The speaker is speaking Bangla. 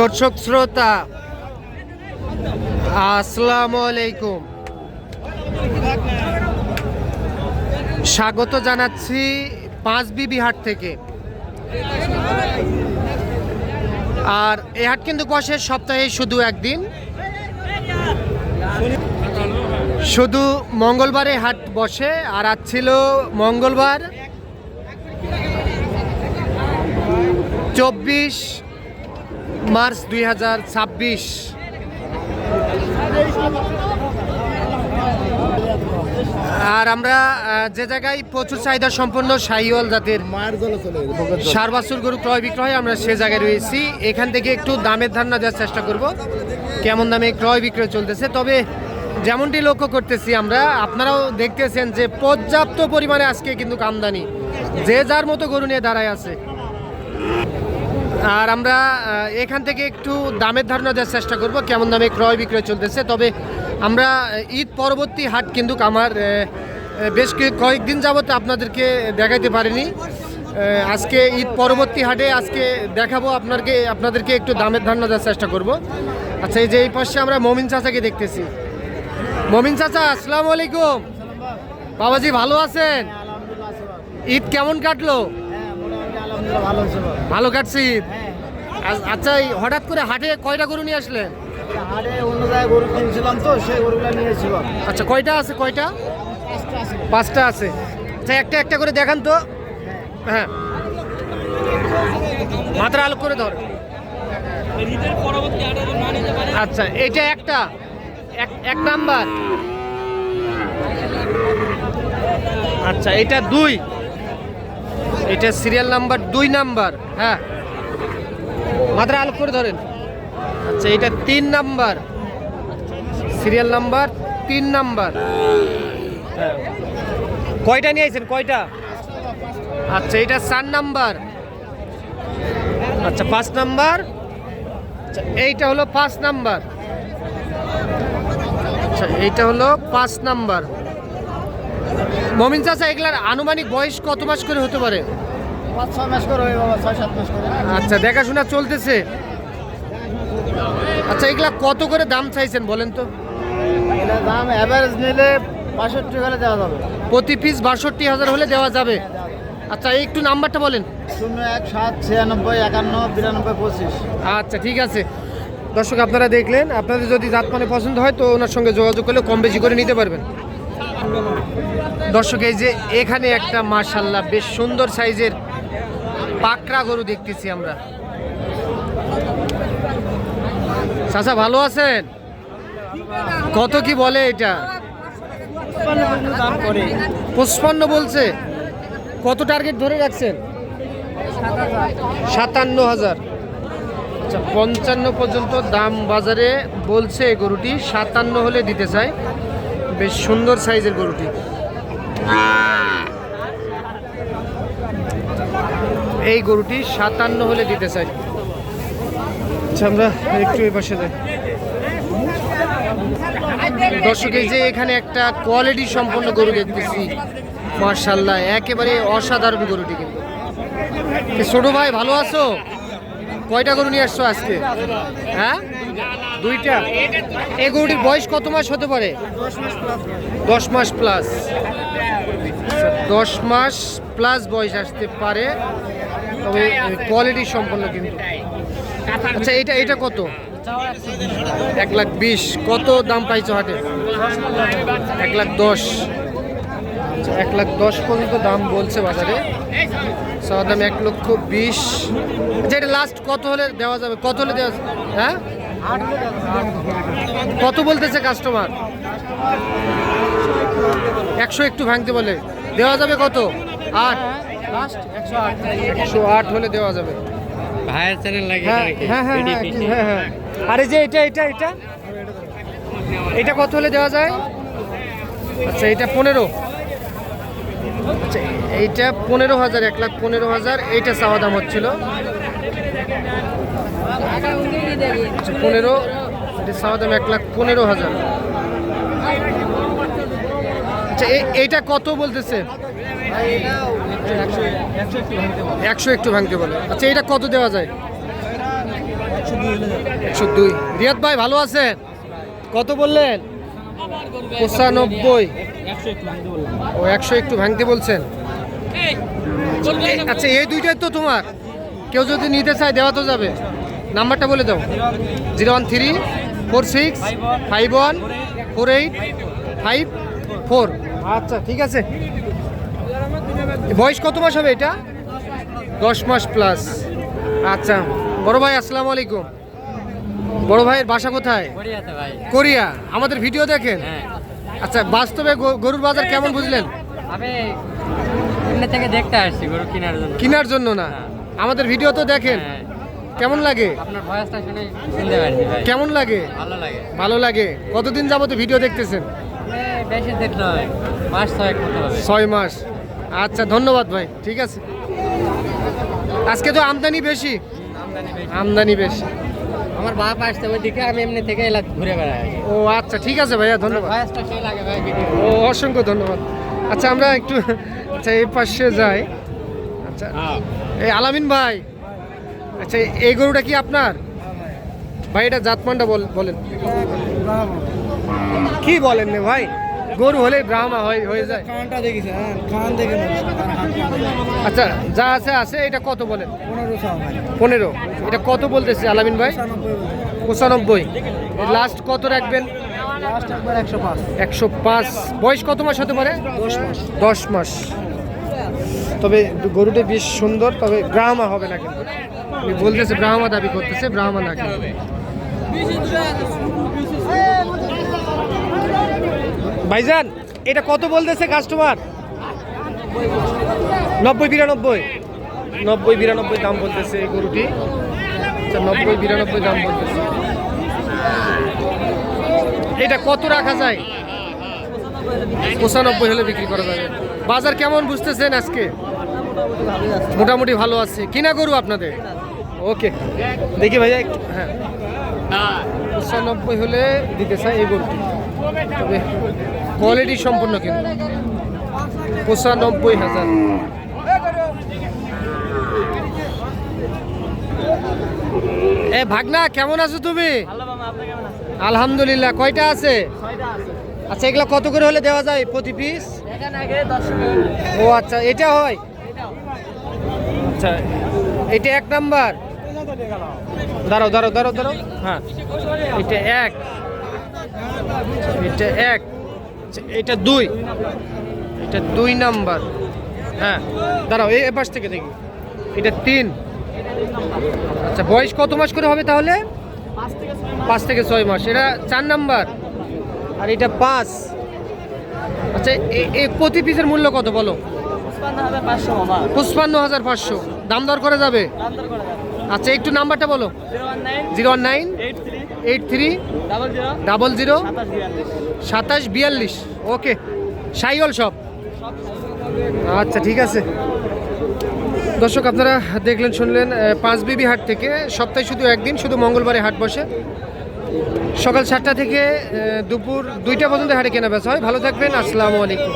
দর্শক শ্রোতা আসসালামু আলাইকুম, স্বাগত জানাচ্ছি পাঁচবিবি হাট থেকে। আর এই হাট কিন্তু বসে সপ্তাহে শুধু একদিন, শুধু মঙ্গলবারে হাট বসে। আর আজ ছিল মঙ্গলবার 24 মার্চ 2026। আর আমরা যে জায়গায় প্রচুর চাহিদা সম্পন্ন শাহিওয়াল জাতের ষাঁড় বাছুর গরু ক্রয় বিক্রয়, আমরা সে জায়গায় রয়েছি। এখান থেকে একটু দামের ধারণা দেওয়ার চেষ্টা করব, কেমন দামে ক্রয় বিক্রয় চলতেছে। তবে যেমনটি লক্ষ্য করতেছি আমরা, আপনারাও দেখতেছেন যে পর্যাপ্ত পরিমাণে আজকে কিন্তু আমদানি, যে যার মতো গরু নিয়ে দাঁড়ায় আছে। আর আমরা এখান থেকে একটু দামের ধারণা দেওয়ার চেষ্টা করব, কেমন দামে ক্রয় বিক্রয় চলতেছে। তবে আমরা ঈদ পরবর্তী হাট কিন্তু আমার বেশ কয়েকদিন যাবত আপনাদেরকে দেখাইতে পারিনি। আজকে ঈদ পরবর্তী হাটে আজকে দেখাবো আপনাদেরকে একটু দামের ধারণা দেওয়ার চেষ্টা করব। আচ্ছা, এই যে এই পাশে আমরা মমিন চাচাকে দেখতেছি। মমিন চাচা, আসসালামু আলাইকুম। বাবাজি ভালো আছেন? ঈদ কেমন কাটলো? ভালো কাটছে ঈদ। আচ্ছা, হঠাৎ করে হাটে কয়টা গরু নিয়ে আসলেন? হাটে অন্য জায়গায় গরু কিনছিলাম তো, সেই গরুগুলো নিয়েছিলাম। আচ্ছা, কয়টা আছে? কয়টা? 5টা আছে। আচ্ছা, একটা একটা করে দেখান তো। হ্যাঁ, মাত্রা আলোক করে ধর। আচ্ছা, এটা একটা এক নাম্বার। আচ্ছা, এটা 2, এটা সিরিয়াল নাম্বার 2 নাম্বার। হ্যাঁ, মাত্রা আলোক করে ধরেন। আচ্ছা, এটা 3 নাম্বার, সিরিয়াল নাম্বার 3 নাম্বার। কয়টা নিয়েছেন? কয়টা? আচ্ছা, এটা 4 নাম্বার। আচ্ছা, 5 নাম্বার। আচ্ছা, এইটা হলো 5 নাম্বার। আচ্ছা, এইটা হলো 5 নাম্বার। মমিন চাচা, এগুলার আনুমানিক বয়স কত মাস করে হতে পারে? 5-6 মাস করে, বাবা 6-7 মাস করে। আচ্ছা, দেখাশোনা চলতেছে। আচ্ছা, এগুলা কত করে দাম চাইছেন বলেন তো? এগুলোর দাম এভারেজ নিলে 65 হলে দেওয়া যাবে। প্রতি পিস 62,000 হলে দেওয়া যাবে। আচ্ছা, একটু নাম্বারটা বলেন। 01-7-96-51-92-25। আচ্ছা, ঠিক আছে। দর্শক, আপনারা দেখলেন, আপনাদের যদি জাত মানে পছন্দ হয় তো ওনার সঙ্গে যোগাযোগ করলে কম বেশি করে নিতে পারবেন। দর্শক, এই যে এখানে একটা মাশাআল্লাহ বেশ সুন্দর সাইজের পাকড়া গরু দেখতেছি আমরা। চাচা ভালো আছেন? কত কি বলে এটা? 55 বলছে। কত টার্গেট ধরে রাখছেন? 57,000। আচ্ছা, 55 পর্যন্ত দাম বাজারে বলছে। গরুটি 57 হলে দিতে চায়। বেশ সুন্দর সাইজের গরুটি। এই গরুটি 57 হলে দিতে চাই। আচ্ছা, আমরা একটু এই পাশে যাই। দর্শক, এই যে এখানে একটা কোয়ালিটি সম্পন্ন গরু দেখতেছি, মাশাআল্লাহ একেবারে অসাধারণ গরুটি। কিন্তু ছোট ভাই ভালো আছো? কয়টা গরু নিয়ে আসছো আজকে? হ্যাঁ, 2টা। এই গরুটির বয়স কত মাস হতে পারে? 10 মাস প্লাস। 10 মাস প্লাস বয়স আসতে পারে, তবে কোয়ালিটি সম্পন্ন কিন্তু। আচ্ছা, এটা কত? 1,20,000। কত দাম পাইছো হাটে? 1,10,000। 1,10,000 পর্যন্ত দাম বলছে বাজারে। চাওয়া দাম 1,20,000। আচ্ছা, এটা লাস্ট কত হলে দেওয়া যাবে? কত হলে দেওয়া? হ্যাঁ, কত বলতেছে কাস্টমার? 100 একটু ভাঙতে বলে। দেওয়া যাবে কত? 8। 108 হলে দেওয়া যাবে। ভাইয়ের চ্যানেল লাগে। হ্যাঁ। আরে যে এটা কত হলে দেওয়া যায়? আচ্ছা, এটা 15। আচ্ছা, এইটা 15,000, 1,15,000 এইটা চাওয়া দাম হচ্ছিল। 15, এটা চাওয়া দাম 1,15,000। আচ্ছা, এইটা কত বলতেছে? 100 একটু ভাঙতে বলে। আচ্ছা, এটা কত দেওয়া যায়? 102। রিয়াদ ভাই ভালো আছেন? কত বললেন? 95। ও 100 একটু ভাঙতে বলছেন। আচ্ছা এই দুইটাই তো তোমার, কেউ যদি নিতে চায় দেওয়া তো যাবে। নাম্বারটা বলে দাও। 01346514854। আচ্ছা ঠিক আছে। বয়স কত মাস হবে এটা? 10 মাস প্লাস। আচ্ছা বড় ভাই আসসালামু আলাইকুম। বড় ভাইয়ের বাসা কোথায়? কোরিয়াতে ভাই। কোরিয়া। আমাদের ভিডিও দেখেন? হ্যাঁ। আচ্ছা বাস্তবে গরুর বাজার কেমন বুঝলেন? আমি এমনি থেকে দেখতে আসছি গরু কেনার জন্য। কেনার জন্য না, আমাদের ভিডিও তো দেখেন। হ্যাঁ। কেমন লাগে? আপনার ভয়েসটা শুনে শুনতে পারছি ভাই। কেমন লাগে? ভালো লাগে। ভালো লাগে। কতদিন যাবত ভিডিও দেখতেছেন? বেশি দেখতে হয়, মাস 6 মতো হবে। 6 মাস। আচ্ছা ধন্যবাদ ভাই, ঠিক আছে। আজকে তো আমদানি বেশি। আমদানি বেশি। আমদানি বেশি। আমার বাপ আসছে ওই দিকে, আমি এমনি থেকে এলাকা ঘুরে বেড়াই। ও আচ্ছা ঠিক আছে ভাইয়া, ধন্যবাদ। ভয়েসটা সেই লাগে ভাই ভিডিও। ও অসংখ্য ধন্যবাদ। আচ্ছা আমরা একটু আচ্ছা এই পাশে যাই। আচ্ছা এই আলামিন ভাই, আচ্ছা এই গরুটা কি আপনার ভাই? এটা জাতমানটা বলেন। কি বলেন রে ভাই, গরু হলে ব্রাহ্মা হয়ে যায়। খানটা দেখিস, হ্যাঁ খান দেখে আচ্ছা যা আছে আছে, এটা কত বলেন? 1500 15। এটা কত বলতেছে আলামিন ভাই? 95। লাস্ট কত রাখবেন? লাস্ট একবার 105। 105। বয়স কত মাস হতে পারে? 10 মাস। 10 মাস। তবে গরুটা বেশ সুন্দর, তবে ব্রাহ্মা হবে না কিন্তু। উনি বলতেছে ব্রাহ্মা দাবি করতেছে, ব্রাহ্মা না কিন্তু। ভাইজান এটা কত বলতেছে কাস্টমার? 90-92। 90-92 দাম বলতেছে এই গরুটি। আচ্ছা 90-92 দাম বলতেছে। এটা কত রাখা যায়? 95 হলে বিক্রি করা যাবে। বাজার কেমন বুঝতেছেন আজকে? মোটামুটি ভালো আছে। কিনা গরু আপনাদের? ওকে দেখি ভাইয়া হ্যাঁ 95 হলে দিতে চাই এই গরুটি, তবে কোয়ালিটি সম্পূর্ণ কিন্তু। 95,000। এ ভাগনা কেমন আছো তুমি? আলহামদুলিল্লাহ। কয়টা আছে? আচ্ছা এগুলো কত করে হলে দেওয়া যায় প্রতি পিস? ও আচ্ছা এটা হয়। আচ্ছা এটা 1 নাম্বার। দাঁড়াও দাঁড়াও দাঁড়াও দাঁড়াও। হ্যাঁ এটা 1, এটা 1, এটা 2, এটা 2 নাম্বার। হ্যাঁ দাঁড়াও এই পাশ থেকে দেখি। এটা 3। আচ্ছা বয়স কত মাস করে হবে তাহলে? 5 থেকে 6 মাস। এটা 4 নাম্বার। আর এটা 5। আচ্ছা এই প্রতি পিসের মূল্য কত বলো? 55,500। দাম দর করে যাবে? আচ্ছা একটু নাম্বারটা বলো। 01983002742। ওকে সাইওয়াল সব। আচ্ছা ঠিক আছে। দর্শক আপনারা দেখলেন শুনলেন পাঁচবিবি হাট থেকে সপ্তাহে শুধু একদিন, শুধু মঙ্গলবারে হাট বসে। সকাল 7টা থেকে দুপুর 2টা পর্যন্ত হাটে কেনা বেচা হয়। ভালো থাকবেন, আসসালামু আলাইকুম।